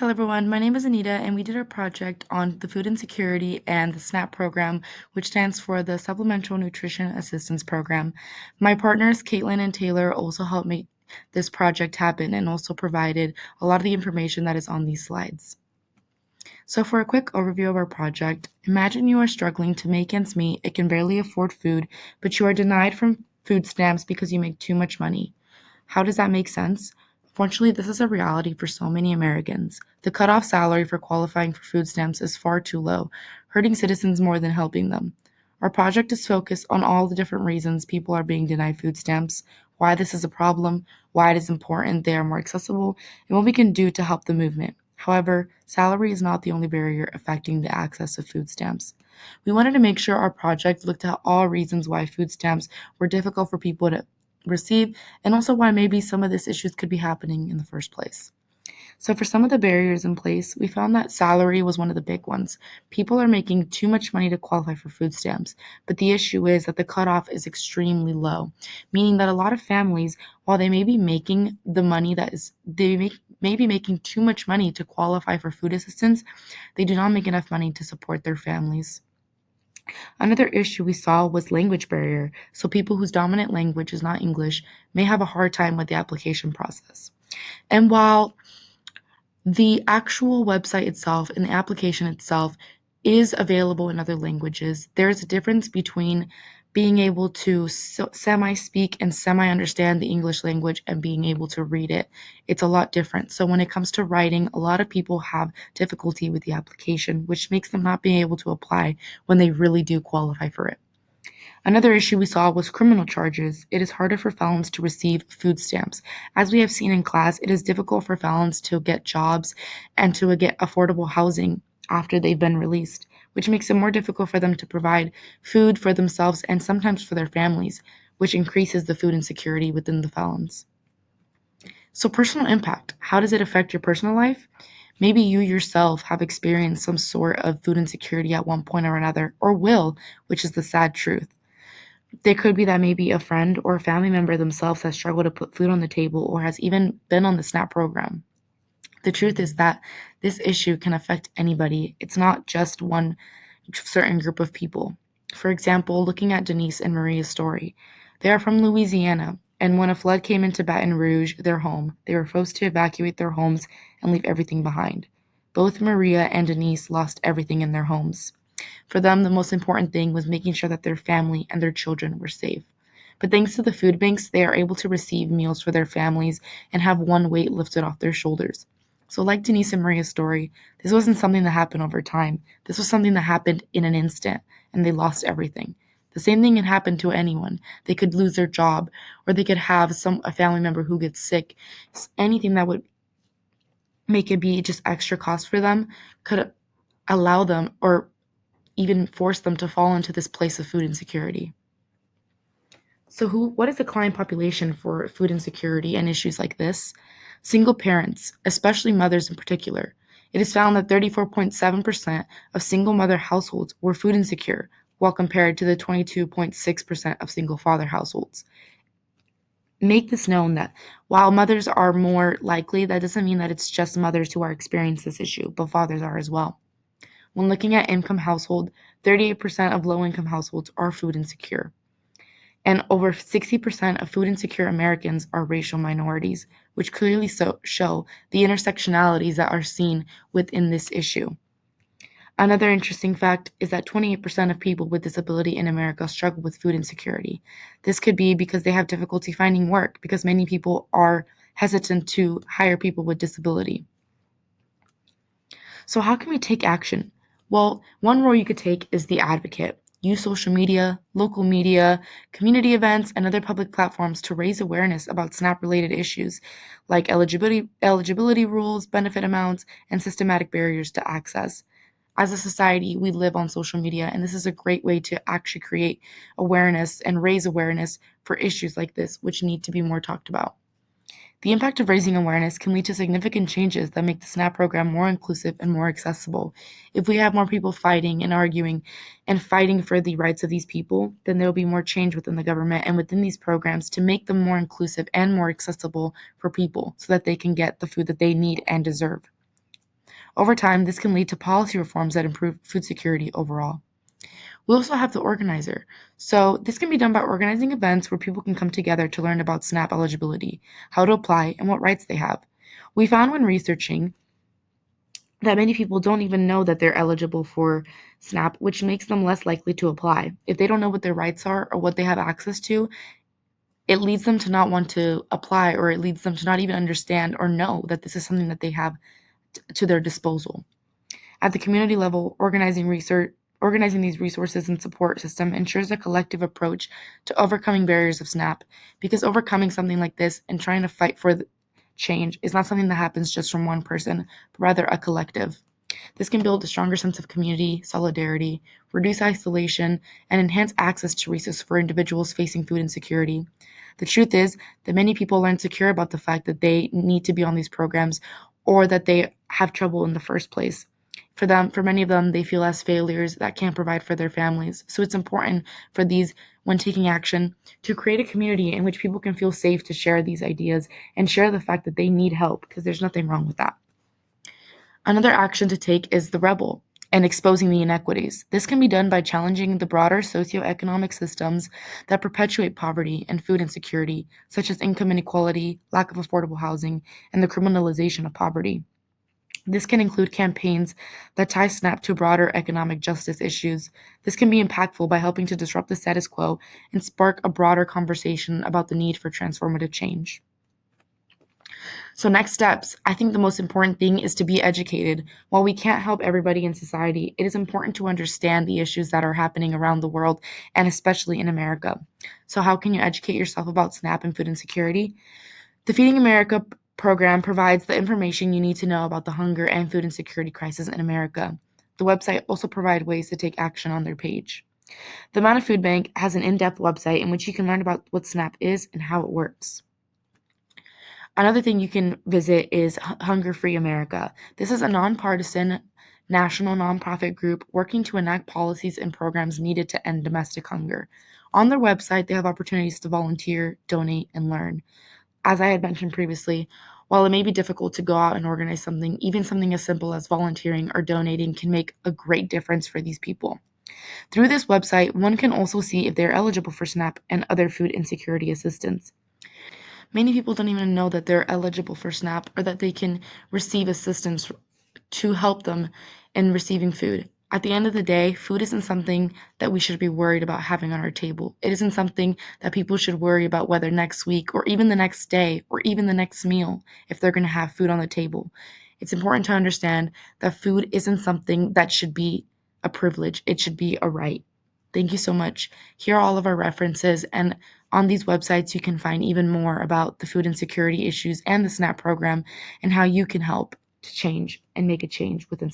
Hello, everyone. My name is Anita, and we did a project on the food insecurity and the SNAP program, which stands for the Supplemental Nutrition Assistance Program. My partners, Caitlin and Taylor, also helped make this project happen and also provided a lot of the information that is on these slides. So, for a quick overview of our project, imagine you are struggling to make ends meet and can barely afford food, but you are denied from food stamps because you make too much money. How does that make sense? Unfortunately, this is a reality for so many Americans. The cutoff salary for qualifying for food stamps is far too low, hurting citizens more than helping them. Our project is focused on all the different reasons people are being denied food stamps, why this is a problem, why it is important they are more accessible, and what we can do to help the movement. However, salary is not the only barrier affecting the access of food stamps. We wanted to make sure our project looked at all reasons why food stamps were difficult for people to receive and also why maybe some of these issues could be happening in the first place. So, for some of the barriers in place, we found that salary was one of the big ones. People are making too much money to qualify for food stamps, but the issue is that the cutoff is extremely low, meaning that a lot of families, while they may be making the money that is, may be making too much money to qualify for food assistance, they do not make enough money to support their families. Another issue we saw was language barrier, so people whose dominant language is not English may have a hard time with the application process. And while the actual website itself and the application itself is available in other languages, there's a difference between being able to semi speak and semi understand the English language and being able to read it. It's a lot different. So, when it comes to writing, a lot of people have difficulty with the application, which makes them not being able to apply when they really do qualify for it. Another issue we saw was criminal charges. It is harder for felons to receive food stamps. As we have seen in class, it is difficult for felons to get jobs and to get affordable housing after they've been released, which makes it more difficult for them to provide food for themselves and sometimes for their families, which increases the food insecurity within the felons. So, personal impact. How does it affect your personal life? Maybe you yourself have experienced some sort of food insecurity at one point or another, or will, which is the sad truth. There could be that maybe a friend or a family member themselves has struggled to put food on the table or has even been on the SNAP program. The truth is that this issue can affect anybody. It's not just one certain group of people. For example, looking at Denise and Maria's story, they are from Louisiana, and when a flood came into Baton Rouge, their home, they were forced to evacuate their homes and leave everything behind. Both Maria and Denise lost everything in their homes. For them, the most important thing was making sure that their family and their children were safe. But thanks to the food banks, they are able to receive meals for their families and have one weight lifted off their shoulders. So, like Denise and Maria's story, this wasn't something that happened over time. This was something that happened in an instant, and they lost everything. The same thing can happen to anyone. They could lose their job, or they could have a family member who gets sick. Anything that would make it be just extra cost for them could allow them or even force them to fall into this place of food insecurity. So what is the client population for food insecurity and issues like this? Single parents, especially mothers in particular. It is found that 34.7% of single mother households were food insecure, while compared to the 22.6% of single father households. Make this known that while mothers are more likely, that doesn't mean that it's just mothers who are experiencing this issue, but fathers are as well. When looking at income household, 38% of low-income households are food insecure. And over 60% of food insecure Americans are racial minorities, which clearly show the intersectionalities that are seen within this issue. Another interesting fact is that 28% of people with disability in America struggle with food insecurity. This could be because they have difficulty finding work, because many people are hesitant to hire people with disability. So, how can we take action? Well, one role you could take is the advocate. Use social media, local media, community events, and other public platforms to raise awareness about SNAP related issues like eligibility rules, benefit amounts, and systematic barriers to access. As a society, we live on social media, and this is a great way to actually create awareness and raise awareness for issues like this, which need to be more talked about. The impact of raising awareness can lead to significant changes that make the SNAP program more inclusive and more accessible. If we have more people fighting and arguing and fighting for the rights of these people, then there will be more change within the government and within these programs to make them more inclusive and more accessible for people so that they can get the food that they need and deserve. Over time, this can lead to policy reforms that improve food security overall. We also have the organizer. So, this can be done by organizing events where people can come together to learn about SNAP eligibility, how to apply, and what rights they have. We found when researching that many people don't even know that they're eligible for SNAP, which makes them less likely to apply. If they don't know what their rights are or what they have access to, it leads them to not want to apply, or it leads them to not even understand or know that this is something that they have to their disposal. At the community level, organizing these resources and support system ensures a collective approach to overcoming barriers of SNAP, because overcoming something like this and trying to fight for change is not something that happens just from one person, but rather a collective. This can build a stronger sense of community, solidarity, reduce isolation, and enhance access to resources for individuals facing food insecurity. The truth is that many people are insecure about the fact that they need to be on these programs or that they have trouble in the first place. For many of them, they feel as failures that can't provide for their families. So it's important for these, when taking action, to create a community in which people can feel safe to share these ideas and share the fact that they need help, because there's nothing wrong with that. Another action to take is the rebel and exposing the inequities. This can be done by challenging the broader socioeconomic systems that perpetuate poverty and food insecurity, such as income inequality, lack of affordable housing, and the criminalization of poverty. This can include campaigns that tie SNAP to broader economic justice issues. This can be impactful by helping to disrupt the status quo and spark a broader conversation about the need for transformative change. So, next steps. I think the most important thing is to be educated. While we can't help everybody in society, it is important to understand the issues that are happening around the world and especially in America. So, how can you educate yourself about SNAP and food insecurity? The Feeding America program provides the information you need to know about the hunger and food insecurity crisis in America. The website also provides ways to take action on their page. The Amount of Food Bank has an in depth website in which you can learn about what SNAP is and how it works. Another thing you can visit is Hunger Free America. This is a nonpartisan national nonprofit group working to enact policies and programs needed to end domestic hunger. On their website, they have opportunities to volunteer, donate, and learn. As I had mentioned previously, while it may be difficult to go out and organize something, even something as simple as volunteering or donating can make a great difference for these people. Through this website, one can also see if they're eligible for SNAP and other food insecurity assistance. Many people don't even know that they're eligible for SNAP or that they can receive assistance to help them in receiving food. At the end of the day, food isn't something that we should be worried about having on our table. It isn't something that people should worry about whether next week or even the next day or even the next meal, if they're going to have food on the table. It's important to understand that food isn't something that should be a privilege, it should be a right. Thank you so much. Here are all of our references, and on these websites, you can find even more about the food insecurity issues and the SNAP program and how you can help to change and make a change within